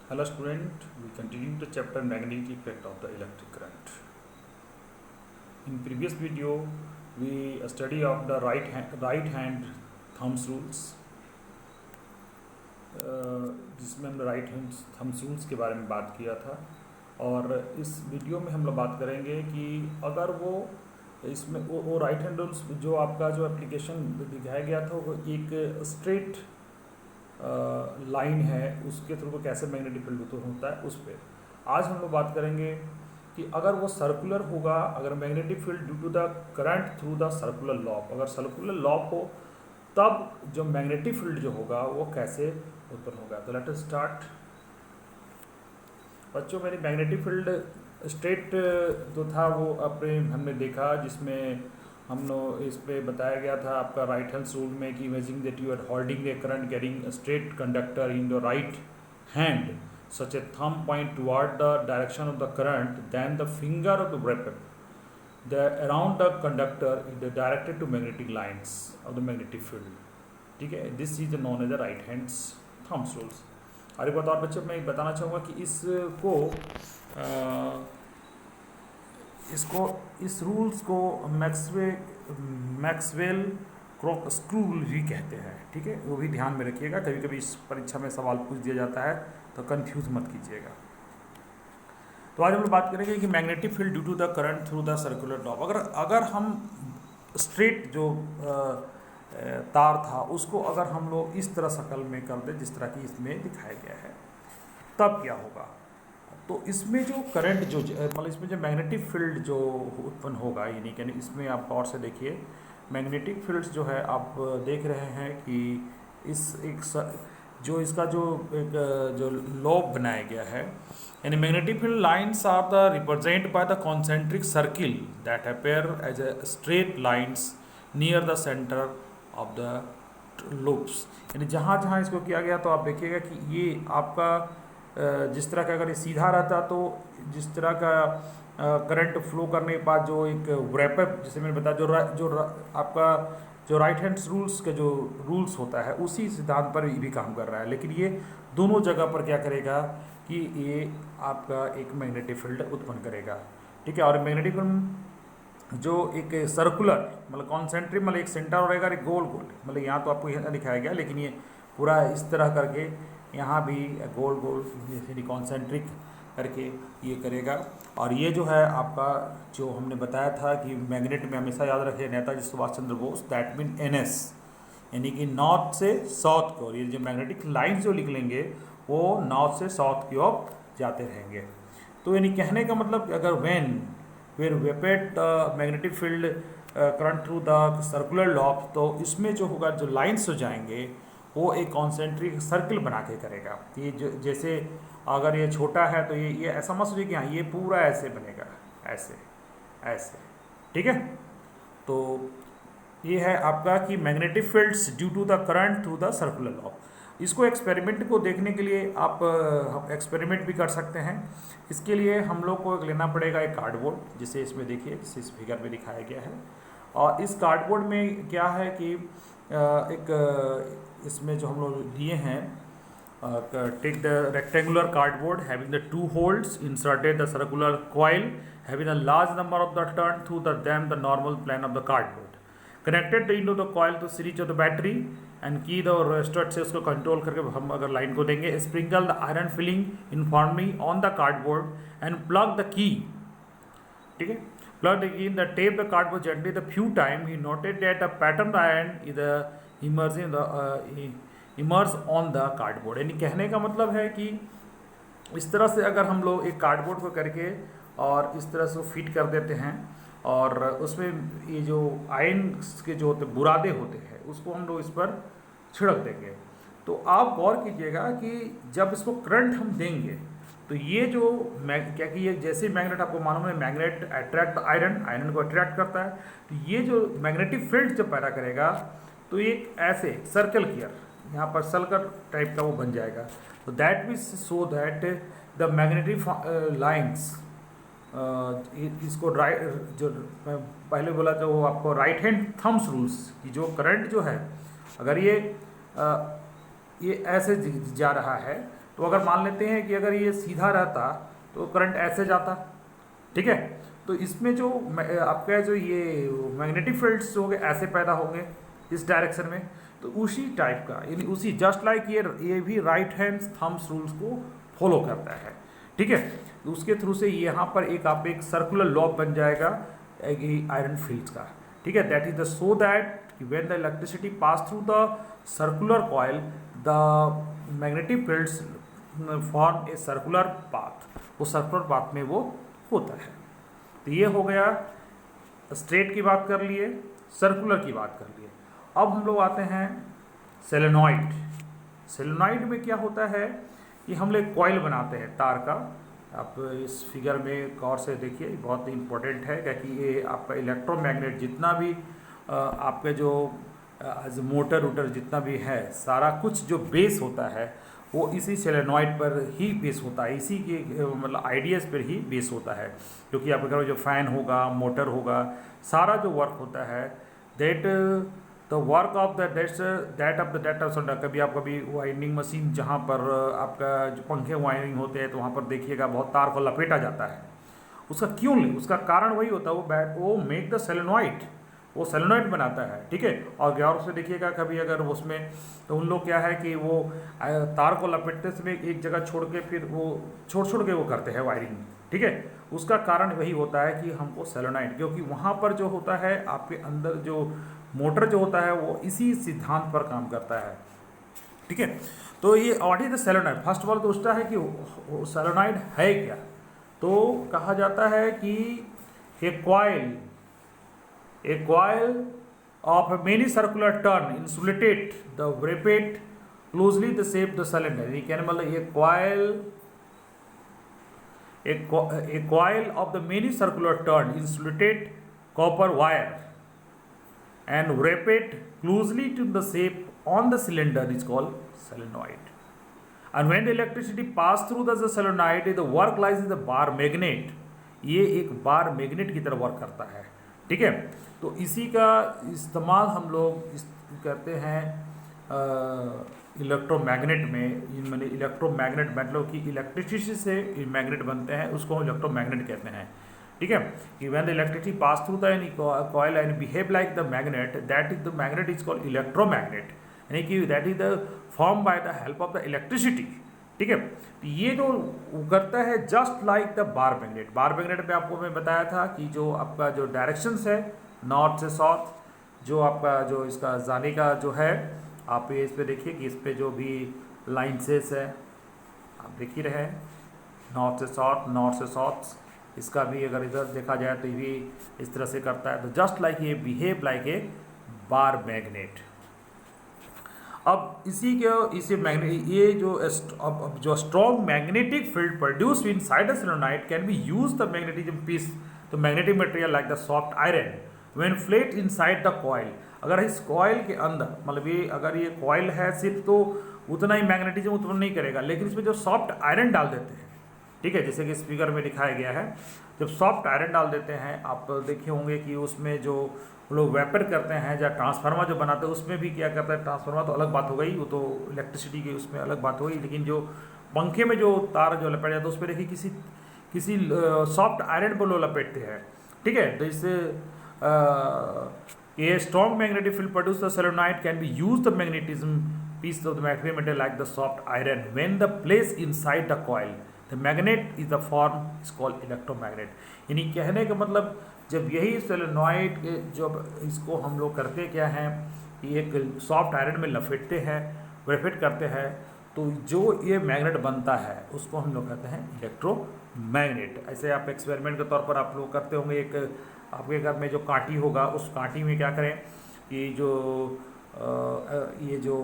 Hello student, we continue the chapter magnetic effect of the electric current. In previous video, we study of the right hand thumbs rules, जिसमें हमने right hand Thums rules के बारे में बात किया था। और इस वीडियो में हम लोग बात करेंगे कि अगर वो इसमें वो राइट हैंड रूल्स जो आपका जो एप्लीकेशन दिखाया गया था वो एक स्ट्रेट लाइन है, उसके थ्रू वो कैसे मैग्नेटिक फील्ड होता है उस पर आज हम लोग बात करेंगे कि अगर वो सर्कुलर होगा, अगर magnetic field due to the current through the circular loop, अगर सर्कुलर लॉब हो तब जो मैग्नेटिक फील्ड जो होगा वो कैसे उत्पन्न होगा। तो लेट अस स्टार्ट। बच्चों, मेरी मैग्नेटिक फील्ड स्ट्रेट जो था वो अपने हमने देखा, जिसमें हम लोग इस पे बताया गया था आपका राइट हैंड रूल में कि imagine that you are holding a current carrying straight conductor in your right hand such a thumb point toward the direction of the current, then the finger of the weapon around the conductor is directed to magnetic lines of the magnetic field. ठीक है, this is known as the right hands thumbs rules. और एक बात और बच्चों, मैं बताना चाहूँगा कि इस रूल्स को मैक्सवेल क्रॉक स्क्रू रूल भी कहते हैं। ठीक है, वो भी ध्यान में रखिएगा, कभी कभी इस परीक्षा में सवाल पूछ दिया जाता है तो कंफ्यूज मत कीजिएगा। तो आज हम लोग बात करेंगे कि magnetic field due to the current through the circular loop. अगर हम स्ट्रेट जो तार था उसको अगर हम लोग इस तरह शक्ल में कर दें जिस तरह की इसमें दिखाया गया है, तब क्या होगा। तो इसमें जो करंट जो मतलब इसमें जो मैग्नेटिक फील्ड जो उत्पन्न होगा, यानी कि इसमें आप गौर से देखिए, मैग्नेटिक फील्ड्स जो है आप देख रहे हैं कि इस जो इसका जो एक जो लॉब बनाया गया है, यानी magnetic field lines are the represent by the concentric circle that appear as a straight lines near the centre of the loops. यानी जहाँ जहाँ इसको किया गया तो आप देखिएगा कि ये आपका जिस तरह का अगर ये सीधा रहता तो जिस तरह का करंट फ्लो करने के बाद जो एक रैपअप, जैसे मैंने बताया, आपका जो राइट हैंड रूल्स के जो रूल्स होता है उसी सिद्धांत पर भी काम कर रहा है। लेकिन ये दोनों जगह पर क्या करेगा कि ये आपका एक मैग्नेटिक फील्ड उत्पन्न करेगा। ठीक है, और मैग्नेटिक फील्ड जो एक सर्कुलर मतलब कॉन्सेंट्रिक मतलब एक सेंटर रहेगा, एक गोल गोल, मतलब यहाँ तो आपको यहाँ दिखाया गया, लेकिन ये पूरा इस तरह करके यहाँ भी गोल गोल जैसे कॉन्सेंट्रिक करके ये करेगा। और ये जो है आपका जो हमने बताया था कि मैग्नेट में हमेशा याद रखें Netaji Subhash Chandra Bose, that mean NS, यानी कि नॉर्थ से साउथ की ओर। ये जो मैग्नेटिक लाइन जो लिख लेंगे वो नॉर्थ से साउथ की ओर जाते रहेंगे। तो यानी कहने का मतलब अगर वेर वेपेट magnetic field current through the circular loop, तो इसमें जो होगा जो लाइन्स हो जाएंगे वो एक कॉन्सेंट्रिक सर्किल बना के करेगा। ये जो जैसे अगर ये छोटा है तो ये ऐसा मत सोचिए कि हाँ ये पूरा ऐसे बनेगा, ऐसे ऐसे। ठीक है, तो ये है आपका कि magnetic fields due to the current through the circular loop. इसको एक्सपेरिमेंट को देखने के लिए आप एक्सपेरिमेंट भी कर सकते हैं। इसके लिए हम लोग को लेना पड़ेगा एक कार्डबोर्ड, जिसे इसमें देखिए, जिसे इस फिगर में दिखाया गया है। और इस कार्डबोर्ड में क्या है कि एक इसमें जो हम लोग लिए हैं, take the rectangular cardboard having the 2 holes inserted the circular coil having a large number of the turn through the them the normal plane of the cardboard connected into the coil to series of the battery and key the rheostat से उसको control करके हम अगर line को देंगे। Sprinkle the iron filing uniformly on the cardboard and plug the key. ठीक है, plugged in the tape the cardboard gently the few time he noted that the pattern iron is immerse on the cardboard। यानी कहने का मतलब है कि इस तरह से अगर हम लोग एक कार्डबोर्ड को करके और इस तरह से फिट कर देते हैं और उसमें ये जो आयन के जो होते बुरादे होते हैं उसको हम लोग इस पर छिड़क देंगे, तो आप गौर कीजिएगा कि जब इसको करंट हम देंगे तो ये जो क्या कि ये जैसे मैग्नेट आपको मालूम है, मैग्नेट अट्रैक्ट आयरन को अट्रैक्ट करता है, तो ये जो मैग्नेटिक फील्ड जब पैदा करेगा तो ये ऐसे सर्कल कियर यहाँ पर सर्कल टाइप का वो बन जाएगा। तो that mean so that the magnetic lines इसको जो मैं पहले बोला था वो आपको राइट हैंड थम्स रूल्स की जो करंट जो है, अगर ये ऐसे जा रहा है तो अगर मान लेते हैं कि अगर ये सीधा रहता तो करंट ऐसे जाता, ठीक है। तो इसमें जो आपका जो ये मैग्नेटिक फील्ड्स जो होंगे ऐसे पैदा होंगे इस डायरेक्शन में, तो उसी टाइप का, यानी उसी जस्ट लाइक ये भी राइट हैंड थम्स रूल्स को फॉलो करता है, ठीक है। तो उसके थ्रू से यहाँ पर एक सर्कुलर लॉब बन जाएगा आयरन फील्ड्स का, ठीक है। That is the so that when the electricity pass through the circular coil the magnetic fields form a circular path, वो सर्कुलर पाथ में वो होता है। तो ये हो गया, स्ट्रेट की बात कर लिए, सर्कुलर की बात कर लिए। अब हम लोग आते हैं सोलेनॉइड। सोलेनॉइड में क्या होता है कि हम लोग कॉइल बनाते हैं तार का। आप इस फिगर में गौर से देखिए, बहुत इंपॉर्टेंट है क्योंकि ये आपका इलेक्ट्रोमैग्नेट जितना भी आपके जो मोटर वोटर जितना भी है, सारा कुछ जो बेस होता है वो इसी सोलेनॉइड पर ही बेस होता है, इसी के मतलब आइडियाज़ पर ही बेस होता है। क्योंकि आपके घर में जो फ़ैन होगा, मोटर होगा, सारा जो वर्क होता है that the work of that कभी आप कभी वाइंडिंग मशीन जहाँ पर आपका जो पंखे वाइंडिंग होते हैं तो वहाँ पर देखिएगा बहुत तार को लपेटा जाता है। उसका क्यों नहीं, उसका कारण वही होता है, वो मेक द सोलेनॉइड, वो सोलेनॉइड बनाता है, ठीक है। और गौर से देखिएगा कभी अगर उसमें, तो उन लोग क्या है कि वो तार को लपेटते समय एक जगह छोड़ के फिर वो छोड़ के वो करते हैं वायरिंग, ठीक है। उसका कारण वही होता है कि हमको सोलेनॉइड, क्योंकि वहाँ पर जो होता है आपके अंदर जो मोटर जो होता है वो इसी सिद्धांत पर काम करता है, ठीक है। तो ये what is the solenoid, first of all तो उसका है कि सोलेनॉइड है क्या। तो कहा जाता है कि a coil of a many circular turn insulated the wrapped closely the shape the cylinder, ये कहने मतलब a coil of the many circular turn insulated copper wire and wrapped closely to the shape on the cylinder is called solenoid. And when the electricity pass through the solenoid, the work lies in the bar magnet, ये एक bar magnet की तरह work करता है, ठीक है। तो इसी का इस्तेमाल हम लोग करते हैं इलेक्ट्रोमैग्नेट में। मैंने इलेक्ट्रोमैग्नेट मतलब कि इलेक्ट्रिसिटी से मैग्नेट बनते हैं, उसको हम इलेक्ट्रोमैग्नेट कहते हैं, ठीक है। कि when the electricity pass through the any coil and behave like the magnet, that is the magnet is called electromagnet, यानी कि that is the form by the help of the electricity, ठीक है। तो ये जो करता है just like the bar magnet. Bar magnet पे आपको मैं बताया था कि जो आपका जो डायरेक्शंस है नॉर्थ से साउथ, जो आपका जो इसका जाने का जो है, आप इस पे देखिए कि इस पे जो भी लाइनसेस है आप देख ही रहे हैं, नॉर्थ से साउथ, इसका भी अगर इधर देखा जाए तो ये भी इस तरह से करता है। तो जस्ट लाइक ये behave like a bar magnet. अब इसे मैग्नेट, ये जो strong magnetic field produce inside the solenoid can be use the magnetism piece to magnetic material like the soft iron when placed inside the coil. अगर इस coil के अंदर मतलब ये अगर ये कॉइल है सिर्फ तो उतना ही मैग्नेटिज्म उत्पन्न नहीं करेगा, लेकिन इसमें जो सॉफ्ट आयरन डाल देते हैं, ठीक है, जैसे कि इस फिगर में दिखाया गया है, जब सॉफ्ट आयरन डाल देते हैं आप देखे होंगे कि उसमें जो लोग वेपर करते हैं या ट्रांसफार्मर जो बनाते हैं उसमें भी क्या करता है, ट्रांसफार्मर तो अलग बात हो गई, वो तो इलेक्ट्रिसिटी की उसमें अलग बात हो गई, लेकिन जो पंखे में जो तार जो लपेट जाता है उस पर देखिए किसी सॉफ्ट आयरन पर लोग लपेटते हैं, ठीक है। तो इससे ये strong magnetic field produce the solenoid can be use the magnetism piece of the magnetic material like the soft iron when the place inside the coil the magnet is the form is called electromagnet. यानी कहने का मतलब जब यही solenoid के जब इसको हम लोग करते क्या हैं कि एक सॉफ्ट आयरन में लपेटते हैं, ग्रेफाइट करते हैं, तो जो ये मैग्नेट बनता है उसको हम लोग कहते हैं इलेक्ट्रोमैग्नेट। ऐसे आप एक्सपेरिमेंट के तौर पर आप लोग करते होंगे, एक आपके घर में जो कांटी होगा उस कांटी में क्या करें कि जो ये जो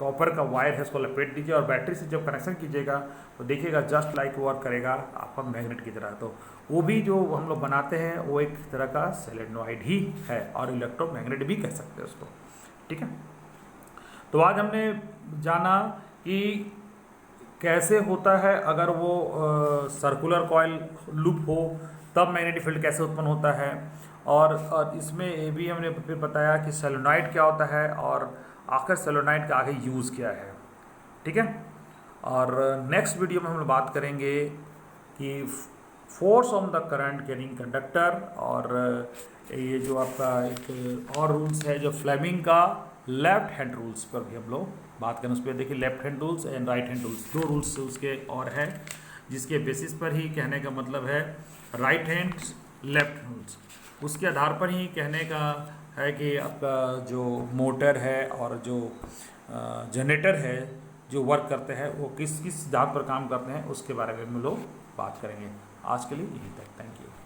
कॉपर का वायर है उसको लपेट दीजिए और बैटरी से जब कनेक्शन कीजिएगा तो देखिएगा जस्ट लाइक वर्क करेगा आपका मैग्नेट की तरह। तो वो भी जो हम लोग बनाते हैं वो एक तरह का सोलेनॉइड ही है और इलेक्ट्रोमैग्नेट भी कह सकते हैं उसको, ठीक है। तो आज हमने जाना कि कैसे होता है अगर वो सर्कुलर कॉइल लूप हो तब मैग्नेटिक फील्ड कैसे उत्पन्न होता है, और इसमें ये भी हमने फिर बताया कि सोलेनॉइड क्या होता है और आखिर सोलेनॉइड का आगे यूज़ क्या है, ठीक है। और नेक्स्ट वीडियो में हम लोग बात करेंगे कि force on the current carrying conductor, और ये जो आपका एक और रूल्स है जो फ्लेमिंग का लेफ्ट हैंड रूल्स पर भी हम लोग बात करें। उस पर देखिए left hand rules and right hand rules, दो रूल्स उसके और है, जिसके बेसिस पर ही कहने का मतलब है राइट हैंड लेफ्ट रूल्स, उसके आधार पर ही कहने का है कि आपका जो मोटर है और जो जनरेटर है जो वर्क करते हैं वो किस किस सिद्धांत पर काम करते हैं उसके बारे में हम लोग बात करेंगे। आज के लिए यही तक, थैंक यू।